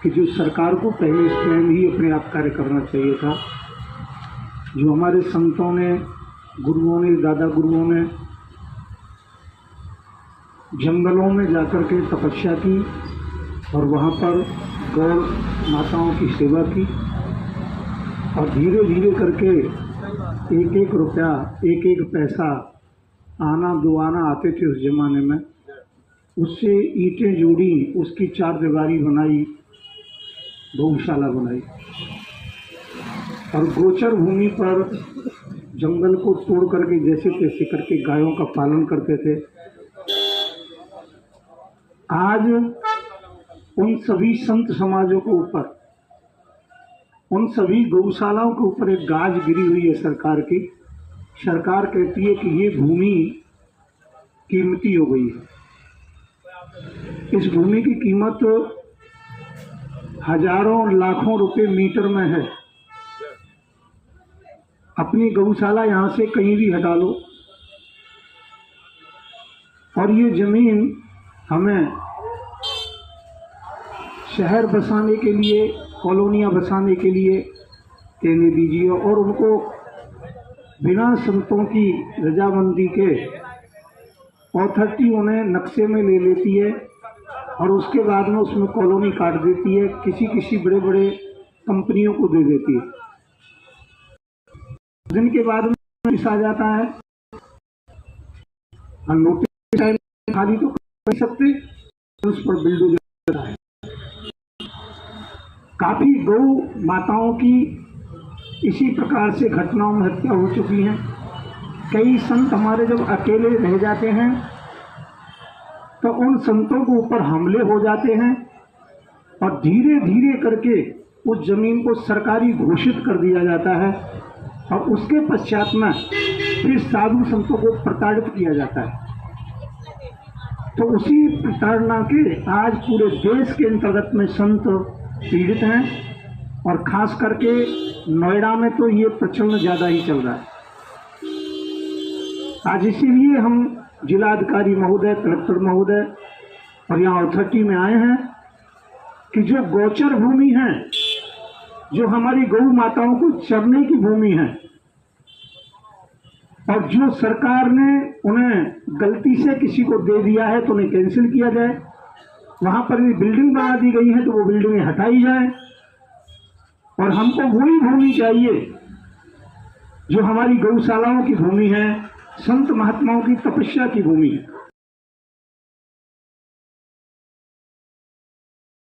कि जो सरकार को पहले स्वयं ही अपने आप कार्य करना चाहिए था। जो हमारे संतों ने, गुरुओं ने, दादा गुरुओं ने जंगलों में जाकर के तपस्या की और वहाँ पर गौ माताओं की सेवा की और धीरे धीरे करके एक एक रुपया, एक एक पैसा, आना दो आना आते थे उस जमाने में। उससे ईंटें जोड़ी, उसकी चारदीवारी बनाई, गौशाला बनाई और गोचर भूमि पर जंगल को तोड़ करके जैसे तैसे करके गायों का पालन करते थे। आज उन सभी संत समाजों के ऊपर, उन सभी गौशालाओं के ऊपर एक गाज गिरी हुई है सरकार की। सरकार कहती है कि ये भूमि कीमती हो गई है। इस भूमि की कीमत हजारों लाखों रुपए मीटर में है। अपनी गौशाला यहाँ से कहीं भी हटा लो और ये जमीन हमें शहर बसाने के लिए, कॉलोनियाँ बसाने के लिए कहने दीजिए। और उनको बिना संतों की रजामंदी के अथॉरिटी उन्हें नक्शे में ले लेती है और उसके बाद में उसमें कॉलोनी काट देती है, किसी बड़े बड़े कंपनियों को दे देती है। दिन के बाद में नोटिस आ जाता है और नोटिस टाइम खाली तो कर सकते, उस पर बिल्डोजर है। काफी गौ माताओं की इसी प्रकार से घटनाओं में हत्या हो चुकी है। कई संत हमारे जब अकेले रह जाते हैं तो उन संतों के ऊपर हमले हो जाते हैं और धीरे धीरे करके उस जमीन को सरकारी घोषित कर दिया जाता है और उसके पश्चात में फिर साधु संतों को प्रताड़ित किया जाता है। तो उसी प्रताड़ना के आज पूरे देश के अंतर्गत में संत पीड़ित हैं और खास करके नोएडा में तो ये प्रचलन ज़्यादा ही चल रहा है। आज इसीलिए हम जिलाधिकारी महोदय, कलेक्टर महोदय और यहाँ अथॉरिटी में आए हैं कि जो गोचर भूमि है, जो हमारी गौ माताओं को चरने की भूमि है और जो सरकार ने उन्हें गलती से किसी को दे दिया है तो उन्हें कैंसिल किया जाए। वहां पर भी बिल्डिंग बना दी गई है तो वो बिल्डिंगें हटाई जाए और हमको वही भूमि चाहिए जो हमारी गौशालाओं की भूमि है, संत महात्माओं की तपस्या की भूमि है।